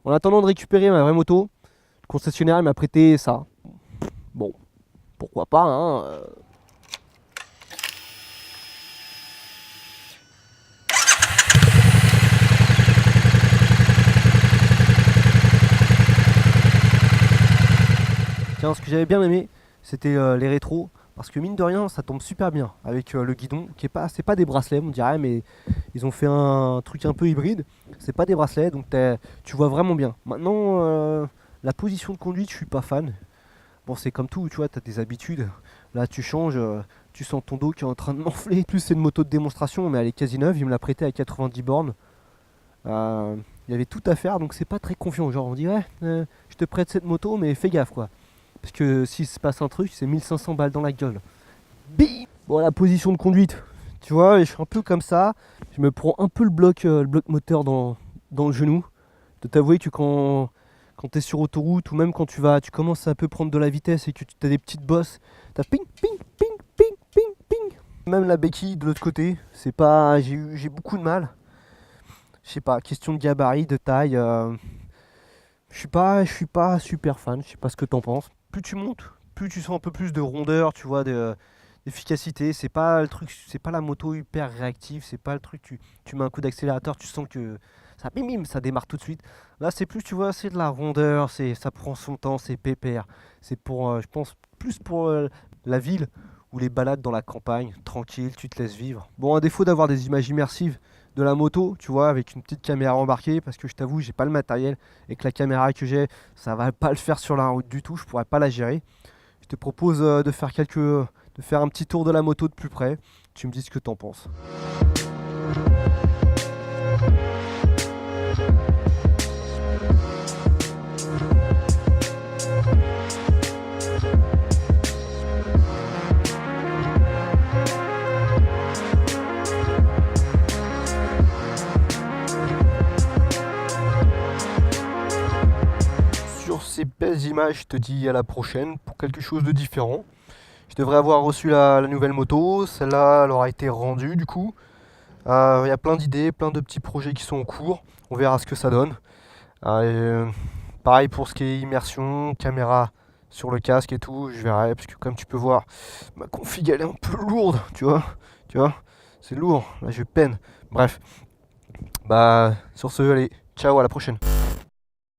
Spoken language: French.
En attendant de récupérer ma vraie moto, le concessionnaire m'a prêté ça. Bon, pourquoi pas, hein. Tiens, ce que j'avais bien aimé, c'était les rétros. Parce que mine de rien, ça tombe super bien avec le guidon, qui est pas, c'est pas des bracelets, on dirait, mais ils ont fait un truc un peu hybride. C'est pas des bracelets, donc tu vois vraiment bien. Maintenant, la position de conduite, je suis pas fan. Bon, c'est comme tout, tu vois, tu as des habitudes. Là, tu changes, tu sens ton dos qui est en train de m'enfler. En plus, c'est une moto de démonstration, mais elle est quasi neuve. Il me l'a prêtée à 90 bornes. Il y avait tout à faire, donc c'est pas très confiant. Genre, on dirait, je te prête cette moto, mais fais gaffe, quoi. Parce que s'il se passe un truc, c'est 1500 balles dans la gueule. Bim. Bon, la position de conduite, tu vois, je suis un peu comme ça. Je me prends un peu le bloc moteur dans le genou. De t'avouer que quand tu es sur autoroute ou même quand tu commences à un peu prendre de la vitesse et que tu as des petites bosses, t'as ping, ping, ping, ping, ping, ping. Même la béquille de l'autre côté, c'est pas, j'ai beaucoup de mal. Je sais pas, question de gabarit, de taille. Je suis pas super fan. Je sais pas ce que t'en penses. Plus tu montes, plus tu sens un peu plus de rondeur, tu vois, d'efficacité. C'est pas le truc, c'est pas la moto hyper réactive. C'est pas le truc, tu mets un coup d'accélérateur, tu sens que ça bim bim, ça démarre tout de suite. Là, c'est plus, tu vois, c'est de la rondeur, ça prend son temps, c'est pépère. C'est pour, je pense, plus pour la ville ou les balades dans la campagne, tranquille, tu te laisses vivre. Bon, à défaut d'avoir des images immersives de la moto, tu vois, avec une petite caméra embarquée, parce que je t'avoue, j'ai pas le matériel et que la caméra que j'ai, ça va pas le faire sur la route du tout, je pourrais pas la gérer. Je te propose de faire un petit tour de la moto de plus près. Tu me dis ce que t'en penses. Sur ces belles images, je te dis à la prochaine pour quelque chose de différent. Je devrais avoir reçu la nouvelle moto, celle-là elle aura été rendue du coup. Il y a plein d'idées, plein de petits projets qui sont en cours, on verra ce que ça donne. Pareil pour ce qui est immersion, caméra sur le casque et tout, je verrai, parce que comme tu peux voir, ma config elle est un peu lourde, tu vois, c'est lourd, là je peine. Bref, sur ce, allez, ciao, à la prochaine.